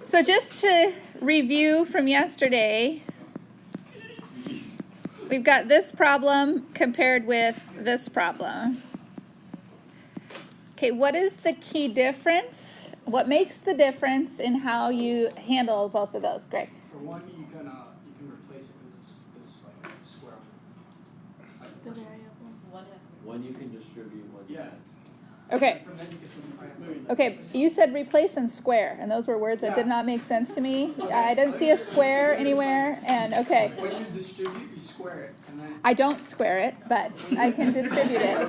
So just to review from yesterday, we've got this problem compared with this problem. Okay, what is the key difference? What makes the difference in how you handle both of those? Greg. For one, you can replace it with this like square. The variable. One you can distribute, one you can't. Okay. From then you can simplify it. Okay, you said replace and square, and those were words that did not make sense to me. I didn't see a square anywhere, and okay. When you distribute, you square it, and then. I don't square it, but I can distribute it.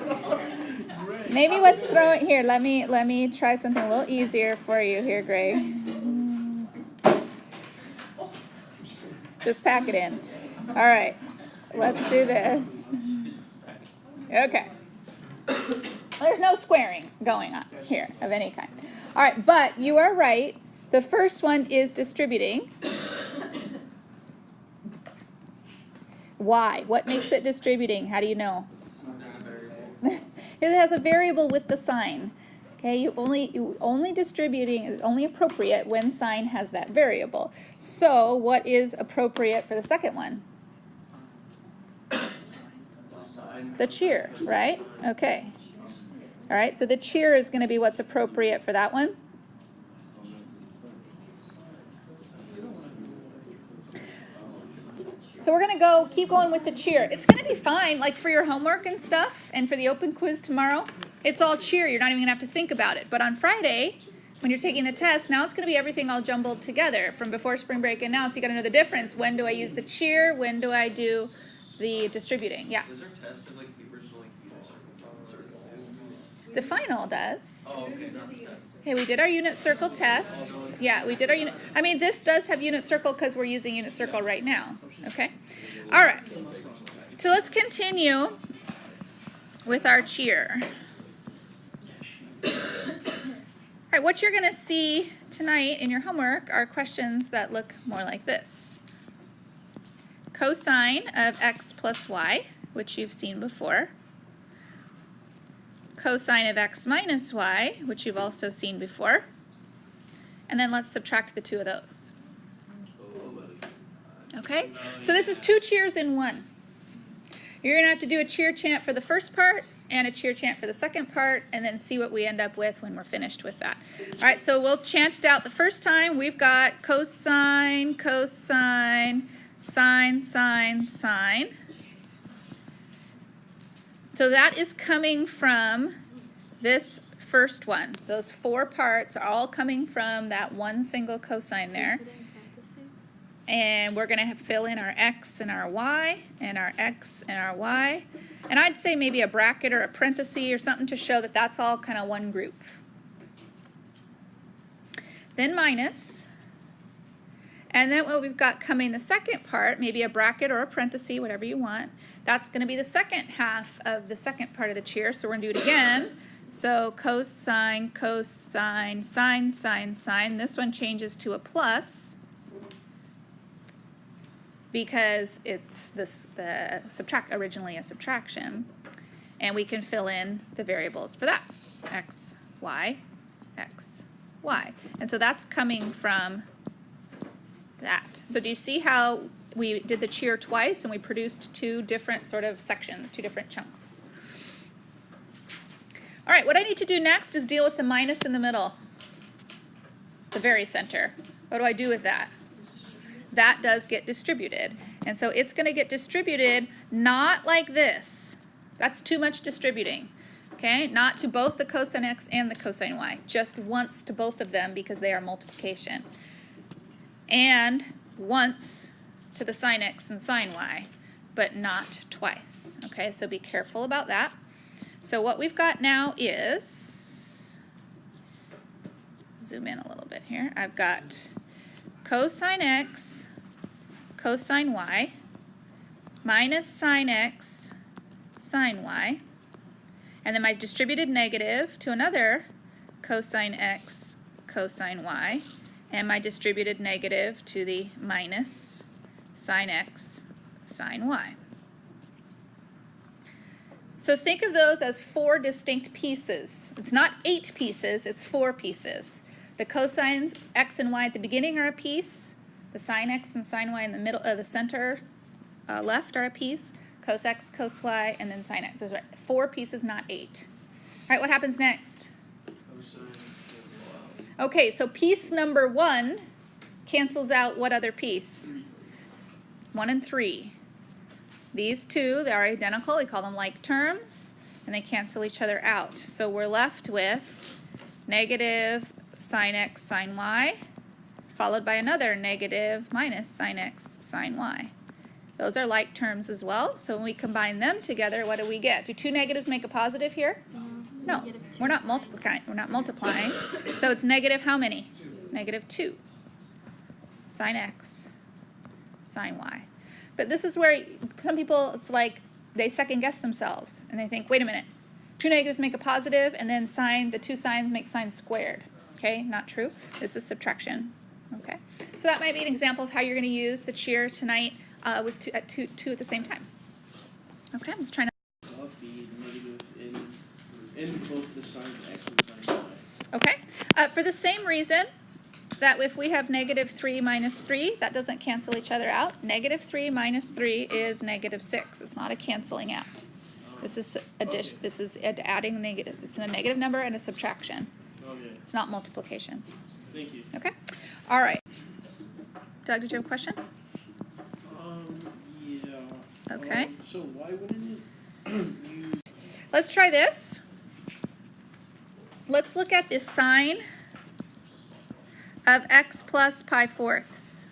Maybe let's throw it here. Let me try something a little easier for you here, Greg. Just pack it in. All right, let's do this. Okay. There's no squaring going on here of any kind. All right, but you are right. The first one is distributing. Why? What makes it distributing? How do you know? It has a variable with the sign. Okay, you only distributing is only appropriate when sign has that variable. So what is appropriate for the second one? The cheer, right? Okay. All right, so the cheer is going to be what's appropriate for that one. So we're going to keep going with the cheer. It's going to be fine, like for your homework and stuff, and for the open quiz tomorrow. It's all cheer. You're not even going to have to think about it. But on Friday, when you're taking the test, now it's going to be everything all jumbled together from before spring break and now. So you got to know the difference. When do I use the cheer? When do I do the distributing? Yeah. Does our test have like the original unit circle? The final does. Oh, okay, not the test. Okay, we did our unit circle test. Yeah, we did our unit. I mean, this does have unit circle because we're using unit circle right now. Okay? All right. So let's continue with our cheer. All right, what you're going to see tonight in your homework are questions that look more like this. Cosine of x plus y, which you've seen before. Cosine of x minus y, which you've also seen before. And then let's subtract the two of those. Okay? So this is two cheers in one. You're going to have to do a cheer chant for the first part and a cheer chant for the second part, and then see what we end up with when we're finished with that. All right, so we'll chant it out the first time. We've got cosine, cosine, sine, sine, sine. So that is coming from this first one. Those four parts are all coming from that one single cosine there. And we're going to fill in our x and our y, and our x and our y. And I'd say maybe a bracket or a parenthesis or something to show that that's all kind of one group. Then minus. And then what we've got coming the second part, maybe a bracket or a parenthesis, whatever you want. That's going to be the second half of the second part of the cheer. So we're going to do it again. So cosine, cosine, sine, sine, sine. This one changes to a plus because it's originally a subtraction. And we can fill in the variables for that. X, y, x, y. And so that's coming from that. So do you see how we did the cheer twice and we produced two different sort of sections, two different chunks? All right, what I need to do next is deal with the minus in the middle, the very center. What do I do with that? That does get distributed. And so it's going to get distributed not like this. That's too much distributing. Okay, not to both the cosine x and the cosine y, just once to both of them because they are multiplication. And once to the sine x and sine y, but not twice. Okay, so be careful about that. So what we've got now is, zoom in a little bit here, I've got cosine x, cosine y, minus sine x, sine y, and then my distributed negative to another cosine x, cosine y, and my distributed negative to the minus sine x, sine y. So think of those as four distinct pieces. It's not 8 pieces, it's 4 pieces. The cosines x and y at the beginning are a piece. The sine x and sine y in the middle, the center left are a piece. Cos x, cos y, and then sine x. Those are 4 pieces, not 8. All right, what happens next? Cosines cancel out. Okay, so piece number 1 cancels out what other piece? 1 and 3. These two, they are identical. We call them like terms, and they cancel each other out. So we're left with negative sine x sine y, followed by another negative minus sine x sine y. Those are like terms as well. So when we combine them together, what do we get? Do 2 negatives make a positive here? No, we're not multiplying. We're not multiplying. So it's negative how many? Negative 2 sine x sine y. But this is where some people, it's like they second guess themselves and they think, wait a minute, 2 negatives make a positive and then the 2 signs make signs squared. Okay, not true. This is subtraction. Okay, so that might be an example of how you're going to use the cheer tonight with two at the same time. Okay, let's try. Of the negative in both the sign x and sign y. Okay, for the same reason that if we have negative 3 minus 3, that doesn't cancel each other out. Negative 3 minus 3 is negative 6. It's not a canceling out. This is addition. This is adding negative. It's a negative number and a subtraction. Okay, It's not multiplication. thank you. Okay? All right. Doug, did you have a question? Yeah. Okay. So why wouldn't it use? Let's try this. Let's look at the sine of x plus pi fourths.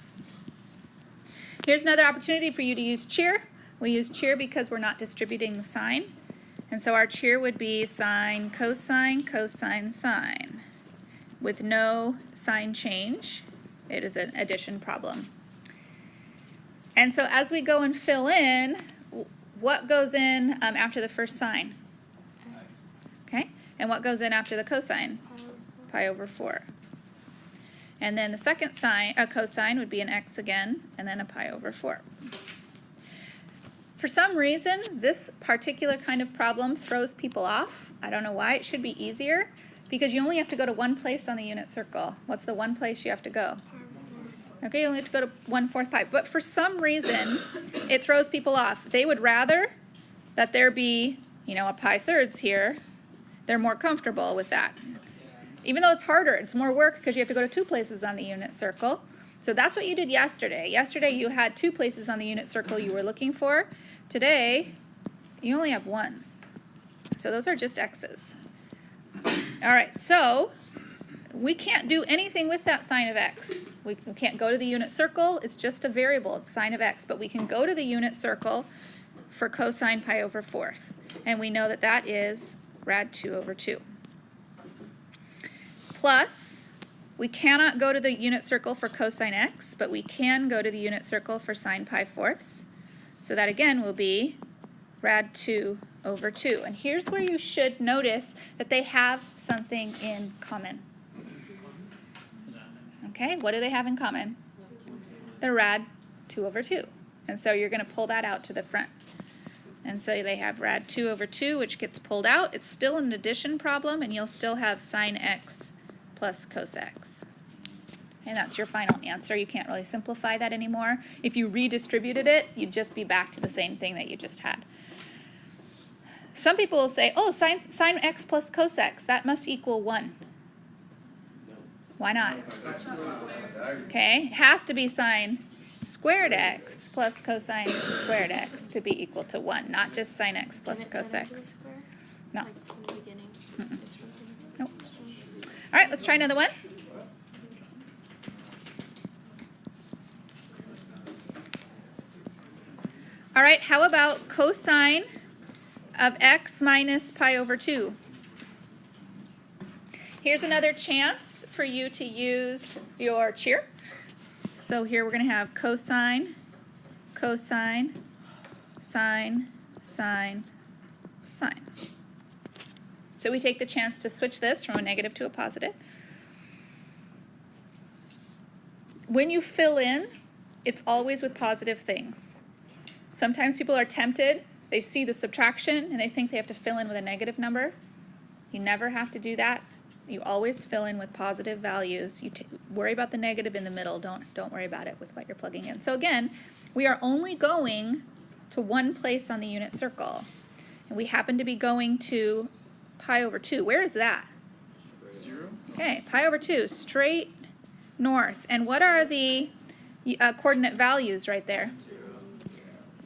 Here's another opportunity for you to use cheer. We use cheer because we're not distributing the sign. And so our cheer would be sine, cosine, cosine, sine, with no sign change. It is an addition problem. And so as we go and fill in, what goes in after the first sign? X. Okay, and what goes in after the cosine? Pi over 4. And then the second sign, a cosine, would be an x again, and then a pi over 4. For some reason, this particular kind of problem throws people off. I don't know why. It should be easier, because you only have to go to one place on the unit circle. What's the one place you have to go? Okay, you only have to go to 1/4 pi. But for some reason, it throws people off. They would rather that there be, a pi thirds here. They're more comfortable with that. Even though it's harder, it's more work because you have to go to 2 places on the unit circle. So that's what you did yesterday. Yesterday you had 2 places on the unit circle you were looking for. Today, you only have 1. So those are just x's. All right, so we can't do anything with that sine of x. We can't go to the unit circle. It's just a variable. It's sine of x. But we can go to the unit circle for cosine pi over 4th. And we know that that is rad 2 over 2. Plus, we cannot go to the unit circle for cosine x, but we can go to the unit circle for sine pi fourths. So that again will be rad 2 over 2. And here's where you should notice that they have something in common. Okay, what do they have in common? The rad 2 over 2. And so you're going to pull that out to the front. And so they have rad 2 over 2, which gets pulled out. It's still an addition problem, and you'll still have sine x plus cos x. And that's your final answer. You can't really simplify that anymore. If you redistributed it, you'd just be back to the same thing that you just had. Some people will say, oh, sine x plus cos x, that must equal 1. Why not? Okay, it has to be sine squared x plus cosine squared x to be equal to 1, not just sine x plus cos x. No. Like from the beginning. If something Nope. All right, let's try another one. All right, how about cosine of x minus pi over 2? Here's another chance for you to use your cheer. So here we're going to have cosine, cosine, sine, sine, sine. So we take the chance to switch this from a negative to a positive. When you fill in, it's always with positive things. Sometimes people are tempted, they see the subtraction and they think they have to fill in with a negative number. You never have to do that. You always fill in with positive values. You worry about the negative in the middle. Don't worry about it with what you're plugging in. So again, we are only going to one place on the unit circle. And we happen to be going to pi over 2. Where is that? 0. Okay, pi over 2, straight north. And what are the coordinate values right there?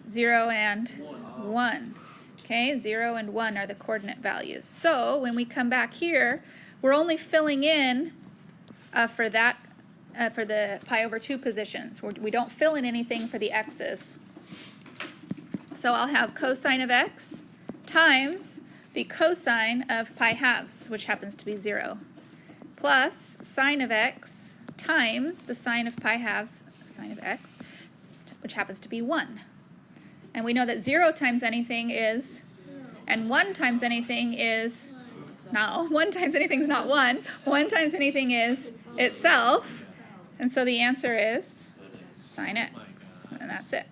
0 and 1. Okay, 0 and 1 are the coordinate values. So when we come back here, we're only filling in for that for the pi over 2 positions. We don't fill in anything for the x's. So I'll have cosine of x times the cosine of pi halves, which happens to be 0, plus sine of x times the sine of pi halves, sine of x, which happens to be 1. And we know that 0 times anything is, and 1 times anything is, no, 1 times anything is not 1. 1 times anything is itself. And so the answer is sine x. And that's it.